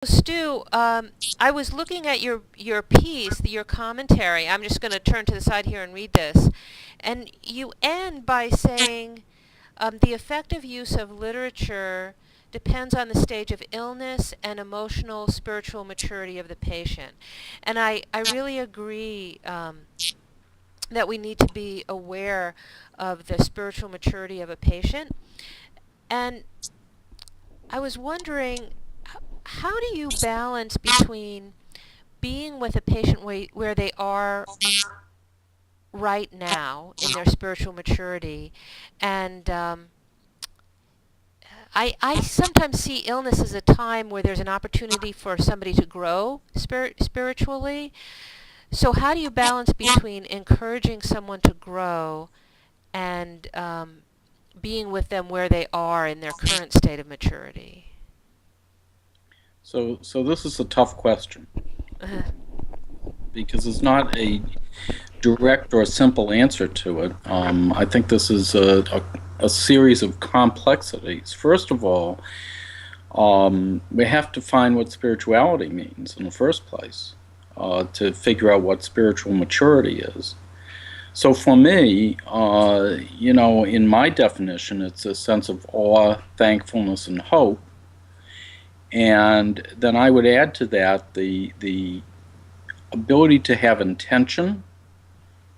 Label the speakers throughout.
Speaker 1: Stu, I was looking at your piece, your commentary. I'm just going to turn to the side here and read this. And you end by saying the effective use of literature depends on the stage of illness and emotional, spiritual maturity of the patient. And I really agree that we need to be aware of the spiritual maturity of a patient. And I was wondering, how do you balance between being with a patient where they are right now in their spiritual maturity, and I sometimes see illness as a time where there's an opportunity for somebody to grow spiritually. So how do you balance between encouraging someone to grow and being with them where they are in their current state of maturity?
Speaker 2: So this is a tough question because it's not a direct or simple answer to it. I think this is a series of complexities. First of all, we have to find what spirituality means in the first place to figure out what spiritual maturity is. So for me, in my definition, it's a sense of awe, thankfulness, and hope. And then I would add to that the ability to have intention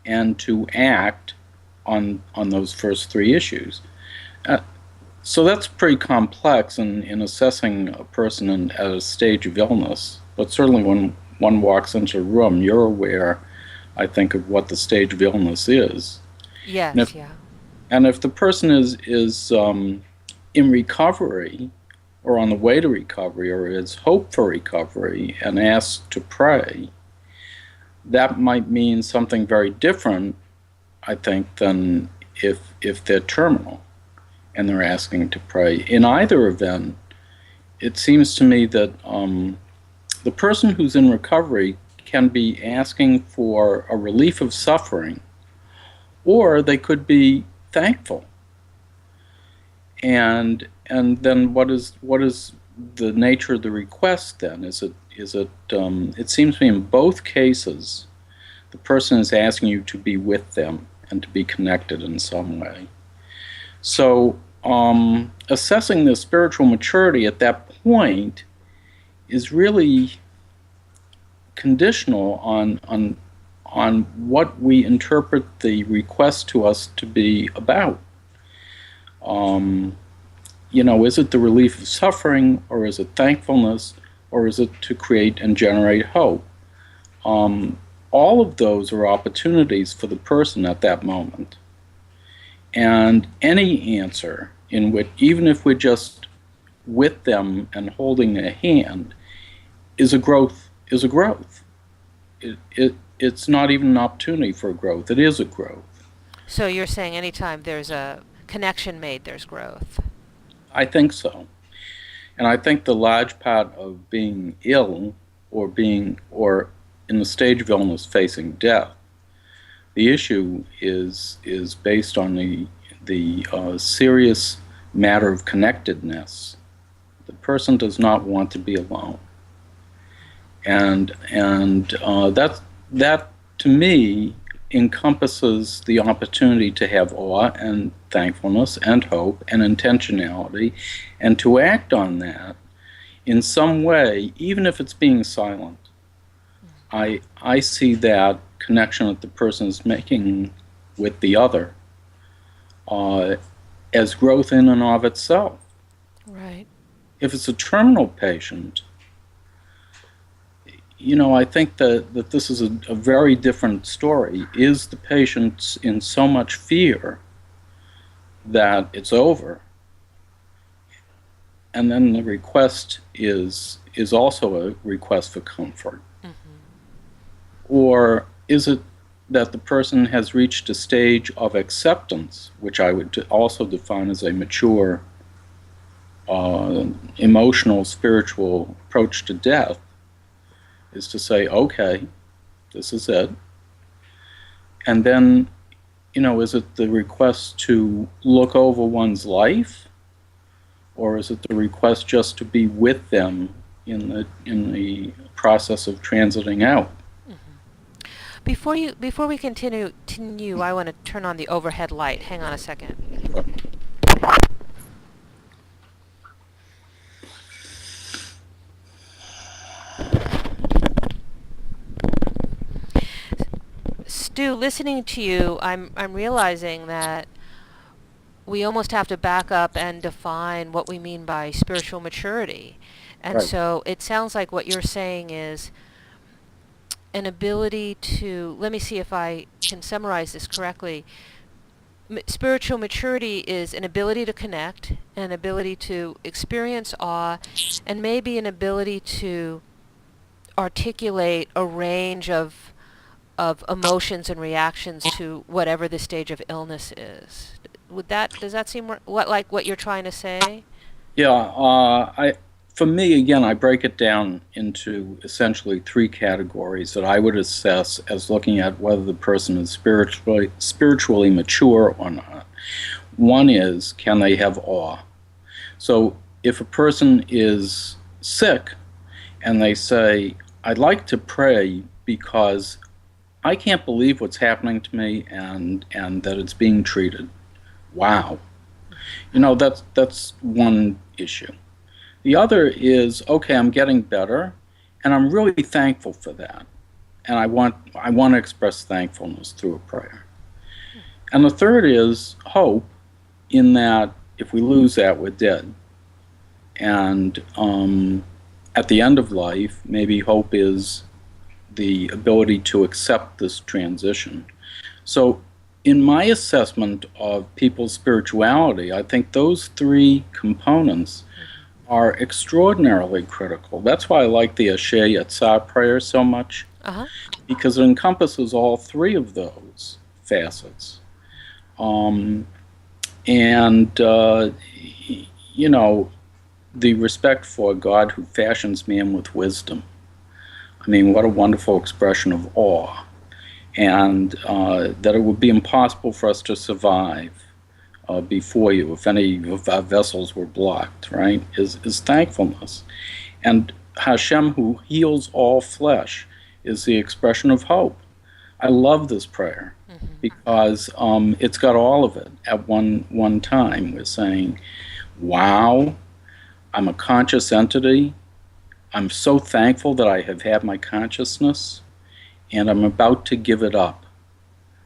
Speaker 2: and to act on those first three issues. Uh, so that's pretty complex in assessing a person at a stage of illness. But certainly when one walks into a room, you're aware, I think, of what the stage of illness is. And
Speaker 1: Yes,
Speaker 2: if,
Speaker 1: yeah.
Speaker 2: and if the person is in recovery, or on the way to recovery, or is hope for recovery, and asked to pray, that might mean something very different, I think, than if they're terminal and they're asking to pray. In either event, it seems to me that the person who's in recovery can be asking for a relief of suffering, or they could be thankful. And then what is the nature of the request then? It seems to me in both cases the person is asking you to be with them and to be connected in some way. So assessing the spiritual maturity at that point is really conditional on what we interpret the request to us to be about. Um, is it the relief of suffering, or is it thankfulness, or is it to create and generate hope? All of those are opportunities for the person at that moment. And any answer in which, even if we're just with them and holding their hand, is a growth. Is a growth. It's not even an opportunity for growth. It is a growth.
Speaker 1: So you're saying anytime there's a connection made, there's growth.
Speaker 2: I think so. And I think the large part of being ill, or in the stage of illness facing death, the issue is based on the serious matter of connectedness. The person does not want to be alone, and that to me encompasses the opportunity to have awe and thankfulness and hope and intentionality, and to act on that in some way, even if it's being silent. I see that connection that the person is making with the other uh, as growth in and of itself.
Speaker 1: Right.
Speaker 2: If it's a terminal patient, I think that this is a very different story. Is the patient in so much fear that it's over? And then the request is also a request for comfort.
Speaker 1: Hmm.
Speaker 2: Or is it that the person has reached a stage of acceptance, which I would also define as a mature emotional, spiritual approach to death, is to say, okay, this is it. And then, is it the request to look over one's life, or is it the request just to be with them in the process of transiting out.
Speaker 1: Before we continue, I want to turn on the overhead light. Hang on a second. Stu, listening to you, I'm realizing that we almost have to back up and define what we mean by spiritual maturity. And
Speaker 2: Right.
Speaker 1: so it sounds like what you're saying is an ability to, let me see if I can summarize this correctly. Spiritual maturity is an ability to connect, an ability to experience awe, and maybe an ability to articulate a range of emotions and reactions to whatever the stage of illness is. Does that seem like what you're trying to say?
Speaker 2: Yeah, for me, again, I break it down into essentially three categories that I would assess as looking at whether the person is spiritually mature or not. One is, can they have awe? So if a person is sick and they say, I'd like to pray because I can't believe what's happening to me and that it's being treated. Wow. That's one issue. The other is, okay, I'm getting better, and I'm really thankful for that. And I want to express thankfulness through a prayer. And the third is hope, in that if we lose that, we're dead. And at the end of life, maybe hope is the ability to accept this transition. So in my assessment of people's spirituality, I think those three components are extraordinarily critical. That's why I like the Asher Yatzah prayer so much,
Speaker 1: Uh-huh.
Speaker 2: because it encompasses all three of those facets. Um, and, the respect for God who fashions man with wisdom. I mean, what a wonderful expression of awe. And that it would be impossible for us to survive before you if any of our vessels were blocked, right, is thankfulness. And Hashem, who heals all flesh, is the expression of hope. I love this prayer because it's got all of it at one time. We're saying, wow, I'm a conscious entity. I'm so thankful that I have had my consciousness, and I'm about to give it up.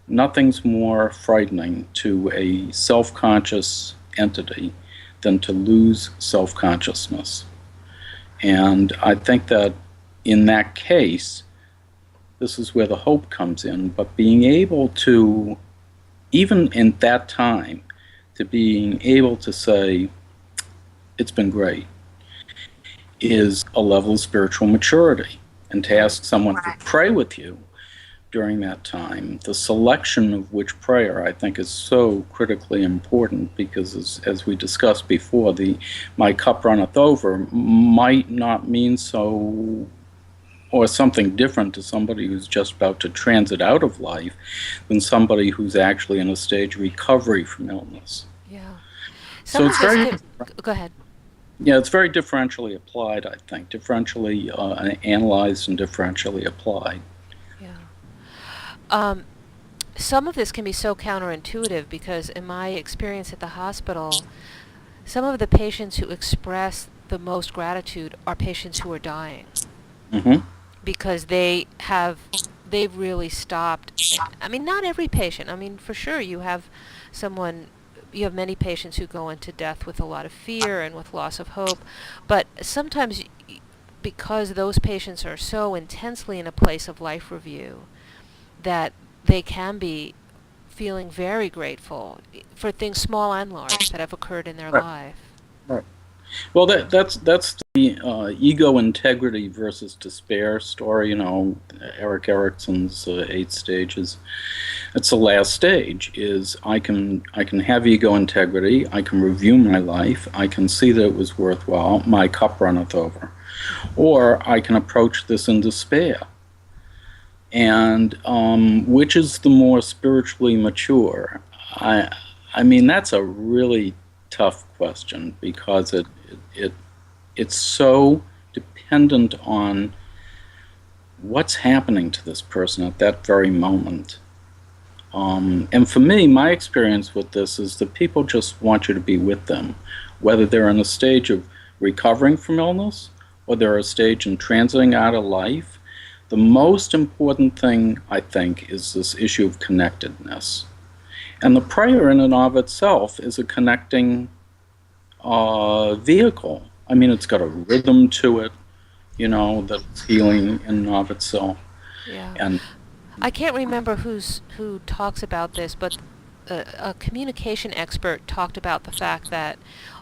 Speaker 2: Nothing's more frightening to a self-conscious entity than to lose self-consciousness. And I think that in that case, this is where the hope comes in, but being able to, even in that time, to being able to say, it's been great, is a level of spiritual maturity. And to ask someone to pray with you during that time, the selection of which prayer, I think, is so critically important, because as we discussed before, my cup runneth over might not mean so, or something different to somebody who's just about to transit out of life than somebody who's actually in a stage of recovery from illness.
Speaker 1: Yeah. Some
Speaker 2: So
Speaker 1: of
Speaker 2: it's
Speaker 1: this
Speaker 2: very,
Speaker 1: can, go ahead.
Speaker 2: yeah, it's very differentially applied, I think, differentially analyzed and differentially applied.
Speaker 1: Yeah. Some of this can be so counterintuitive because in my experience at the hospital, some of the patients who express the most gratitude are patients who are dying
Speaker 2: Mm-hmm.
Speaker 1: because they've really stopped. I mean, not every patient. I mean, for sure you have many patients who go into death with a lot of fear and with loss of hope, but sometimes because those patients are so intensely in a place of life review that they can be feeling very grateful for things small and large that have occurred in their
Speaker 2: Right.
Speaker 1: life.
Speaker 2: Right. Well, that's the ego integrity versus despair story. Eric Erickson's 8 stages. It's the last stage. Is I can have ego integrity. I can review my life. I can see that it was worthwhile. My cup runneth over, or I can approach this in despair. And which is the more spiritually mature? I mean, that's a really tough question, because it's so dependent on what's happening to this person at that very moment. And for me, my experience with this is that people just want you to be with them, whether they're in a stage of recovering from illness or they're a stage in transiting out of life. The most important thing, I think, is this issue of connectedness. And the prayer in and of itself is a connecting vehicle. I mean, it's got a rhythm to it, that's healing in and of itself.
Speaker 1: Yeah.
Speaker 2: And
Speaker 1: I can't remember who talks about this, but a communication expert talked about the fact that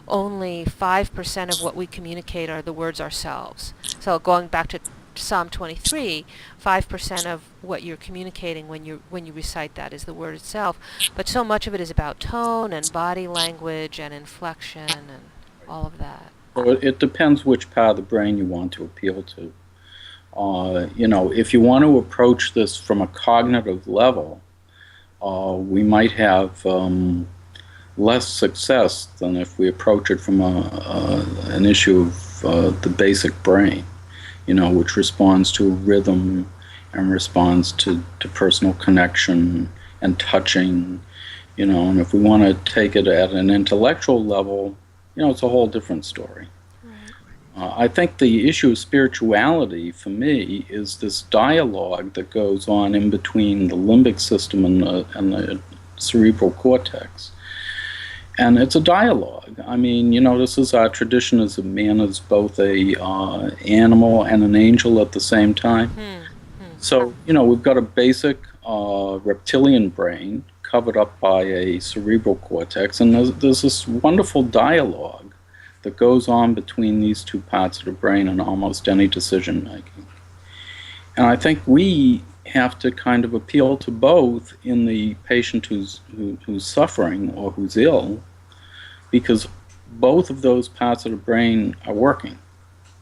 Speaker 1: only 5% of what we communicate are the words ourselves. So going back to Psalm 23, 5% of what you're communicating when you recite that is the word itself. But so much of it is about tone and body language and inflection and all of that.
Speaker 2: so it depends which part of the brain you want to appeal to. If you want to approach this from a cognitive level, we might have less success than if we approach it from an issue of the basic brain, which responds to rhythm and responds to personal connection and touching, and if we want to take it at an intellectual level, it's a whole different story. I think the issue of spirituality for me is this dialogue that goes on in between the limbic system and the cerebral cortex. And it's a dialogue. I mean, this is our tradition as a man is both a animal and an angel at the same time. So, we've got a basic reptilian brain covered up by a cerebral cortex, and there's this wonderful dialogue that goes on between these two parts of the brain in almost any decision making. And I think we have to kind of appeal to both in the patient who's suffering or who's ill, because both of those parts of the brain are working.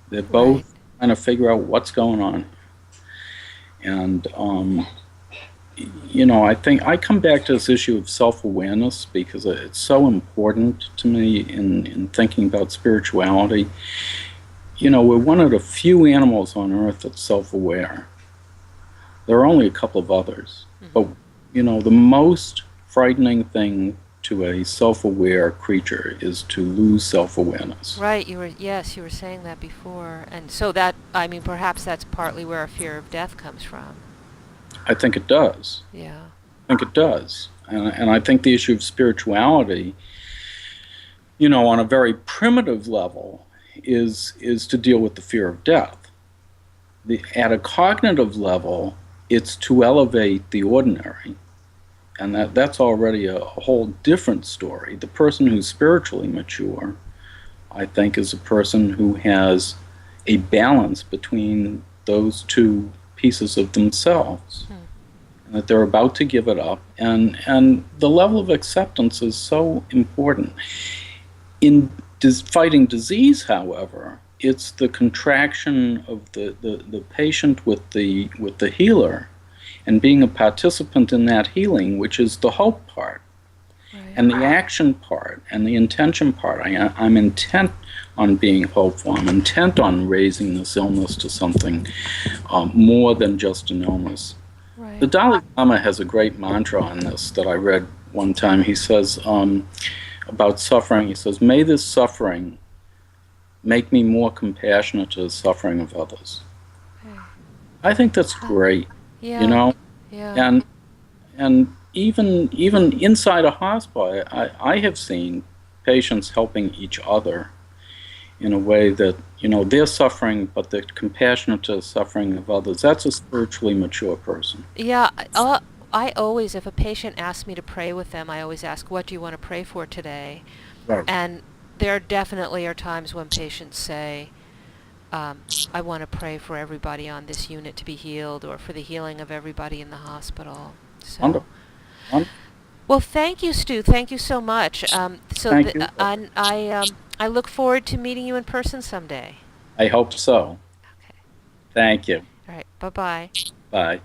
Speaker 2: They're both trying to figure out what's going on. And I think I come back to this issue of self-awareness because it's so important to me in thinking about spirituality. We're one of the few animals on Earth that's self-aware. There are only a couple of others. But, the most frightening thing to a self-aware creature is to lose self-awareness.
Speaker 1: Right, you were saying that before. And so perhaps that's partly where our fear of death comes from.
Speaker 2: I think it does.
Speaker 1: Yeah.
Speaker 2: I think it does. And I think the issue of spirituality, on a very primitive level, is to deal with the fear of death. At a cognitive level, it's to elevate the ordinary. And that's already a whole different story. The person who's spiritually mature, I think, is a person who has a balance between those two pieces of themselves, and that they're about to give it up, and the level of acceptance is so important. In fighting disease, however, it's the contraction of the patient with the healer, and being a participant in that healing, which is the hope part, and the action part, and the intention part. I'm intent on being hopeful. I'm intent on raising this illness to something more than just an illness.
Speaker 1: Right.
Speaker 2: The Dalai Lama has a great mantra on this that I read one time. He says about suffering, he says, "May this suffering make me more compassionate to the suffering of others."
Speaker 1: Okay.
Speaker 2: I think that's great.
Speaker 1: Yeah. Yeah.
Speaker 2: And even inside a hospital, I have seen patients helping each other in a way that, they're suffering, but they're compassionate to the suffering of others. That's a spiritually mature person.
Speaker 1: Yeah. I always, if a patient asks me to pray with them, I always ask, what do you want to pray for today?
Speaker 2: Right.
Speaker 1: And there definitely are times when patients say, I want to pray for everybody on this unit to be healed, or for the healing of everybody in the hospital. So.
Speaker 2: Wonderful.
Speaker 1: Well, thank you, Stu. Thank you so much.
Speaker 2: Thank you.
Speaker 1: I look forward to meeting you in person someday.
Speaker 2: I hope so.
Speaker 1: Okay.
Speaker 2: Thank you.
Speaker 1: All right. Bye-bye.
Speaker 2: Bye.